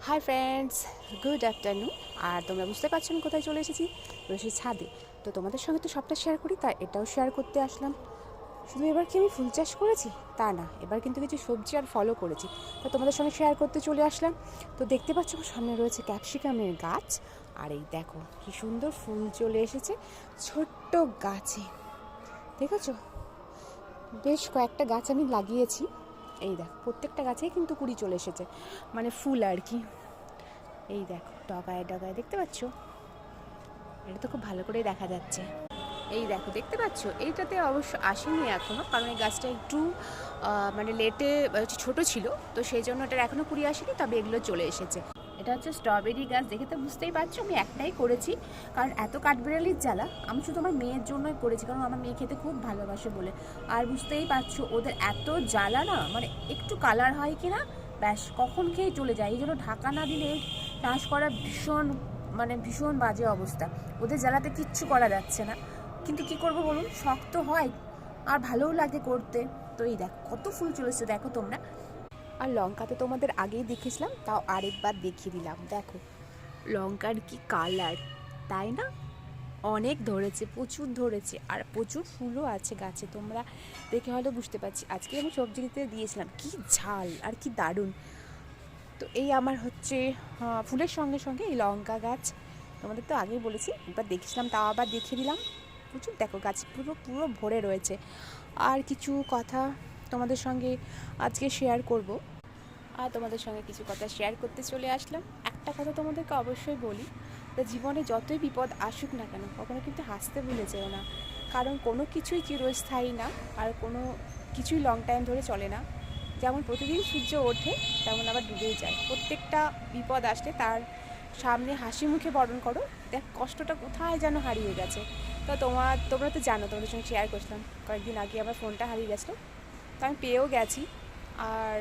High friends, good afternoon. আর তোমরা বুঝতে পারছো আমি কোথায় চলে এসেছি? ছাদে। তো তোমাদের সঙ্গে তো সবটা শেয়ার করি, তাই এটাও শেয়ার করতে আসলাম। শুধু এবার কি আমি ফুল চাষ করেছি তা না, এবার কিন্তু কিছু সবজি আর ফলও করেছি, তো তোমাদের সঙ্গে শেয়ার করতে চলে আসলাম। তো দেখতে পাচ্ছ আমার সামনে রয়েছে ক্যাপসিকামের গাছ। আর এই দেখো কি সুন্দর ফুল চলে এসেছে ছোট্ট গাছে, দেখেছো? বেশ কয়েকটা গাছ আমি লাগিয়েছি। এই দেখো প্রত্যেকটা গাছেই কিন্তু কুড়ি চলে এসেছে, মানে ফুল আর কি। এই দেখো ডগায় ডগায় দেখতে পাচ্ছ, এটা তো খুব ভালো করে দেখা যাচ্ছে। এই দেখো দেখতে পাচ্ছ, এইটাতে অবশ্য আসেনি এখনও, কারণ এই গাছটা একটু মানে লেটে ছোট ছিল, তো সেই জন্য এটার এখনও কুড়ি আসেনি, তবে এগুলো চলে এসেছে। এটা হচ্ছে স্ট্রবেরি গাছ, দেখে তো বুঝতেই পারছো আমি একটাই করেছি, কারণ এত কাঠবিড়ালির জ্বালা আমি শুধু আমার মেয়ের জন্যই করেছি, কারণ আমার মেয়ে খেতে খুব ভালোবাসে বলে। আর বুঝতেই পারছো ওদের এত জ্বালা না, মানে একটু কালার হয় কি না ব্যাস কখন খেয়ে চলে যায়, এই জন্য ঢাকা না দিলে চাষ করা ভীষণ বাজে অবস্থা। ওদের জ্বালাতে কিচ্ছু করা যাচ্ছে না, কিন্তু কি করব বলুন, শক্ত হয় আর ভালোও লাগে করতে। তো এই দেখো কত ফুল চলেছে দেখো তোমরা। আর লঙ্কাতে তোমাদের আগেই দেখেছিলাম, তাও আরেকবার দেখিয়ে দিলাম। দেখো লঙ্কার কি কালার, তাই না? অনেক ধরেছে, প্রচুর ধরেছে, আর প্রচুর ফুলও আছে গাছে, তোমরা দেখে হয়তো বুঝতে পারছি। আজকে আমি সবজি দিতে দিয়েছিলাম, কি ঝাল আর কি দারুণ। তো এই আমার হচ্ছে ফুলের সঙ্গে সঙ্গে এই লঙ্কা গাছ, তোমাদের তো আগেই বলেছি, একবার দেখেছিলাম তাও আবার দেখিয়ে দিলাম। প্রচুর দেখো গাছ পুরো পুরো ভরে রয়েছে। আর কিছু কথা তোমাদের সঙ্গে আজকে শেয়ার করব, আর তোমাদের সঙ্গে কিছু কথা শেয়ার করতে চলে আসলাম। একটা কথা তোমাদেরকে অবশ্যই বলি, জীবনে যতই বিপদ আসুক না কেন, কখনো কিন্তু হাসতে ভুলে যেও না, কারণ কোনো কিছুই চিরস্থায়ী না, আর কোনো কিছুই লং টাইম ধরে চলে না। যেমন প্রতিদিন সূর্য ওঠে, তেমন আবার ডুবেই যায়। প্রত্যেকটা বিপদ আসলে তার সামনে হাসি মুখে বরণ করো, দেখ কষ্টটা কোথায় যেন হারিয়ে গেছে। তো তোমরা তো জানো, তোমাদের সঙ্গে শেয়ার করছিলাম কয়েকদিন আগে আমার ফোনটা হারিয়ে গেছিলো, তো আমি পেয়েও গেছি। আর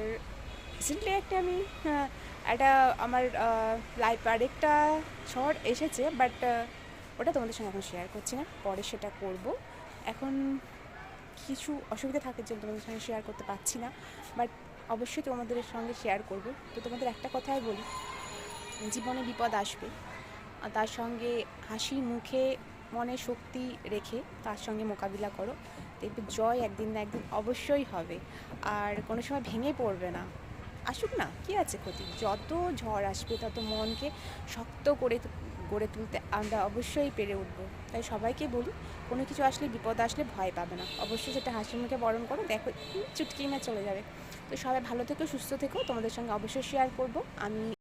রিসেন্টলি একটা আমার লাইফ আরেকটা শর্ট এসেছে, বাট ওটা তোমাদের সঙ্গে এখন শেয়ার করছি না, পরে সেটা করব। এখন কিছু অসুবিধা থাকে যে তোমাদের সঙ্গে শেয়ার করতে পারছি না, বাট অবশ্যই তোমাদের সঙ্গে শেয়ার করব। তো তোমাদের একটা কথাই বলি, জীবনে বিপদ আসবে, আর তার সঙ্গে হাসি মুখে মনে শক্তি রেখে তার সঙ্গে মোকাবিলা করো, দেখবে জয় একদিন না একদিন অবশ্যই হবে। আর কোনো সময় ভেঙে পড়বে না, আসুক না কী আছে ক্ষতি, যত ঝড় আসবে তত মনকে শক্ত করে গড়ে তুলতে আমরা অবশ্যই পেরে উঠবো। তাই সবাইকে বলি, কোনো কিছু আসলে বিপদ আসলে ভয় পাবে না, অবশ্যই সেটা হাসি মুখে বরণ করো, দেখো চুটকি মে চলে যাবে। তো সবাই ভালো থেকো, সুস্থ থেকো, তোমাদের সঙ্গে অবশ্যই শেয়ার করব আমি।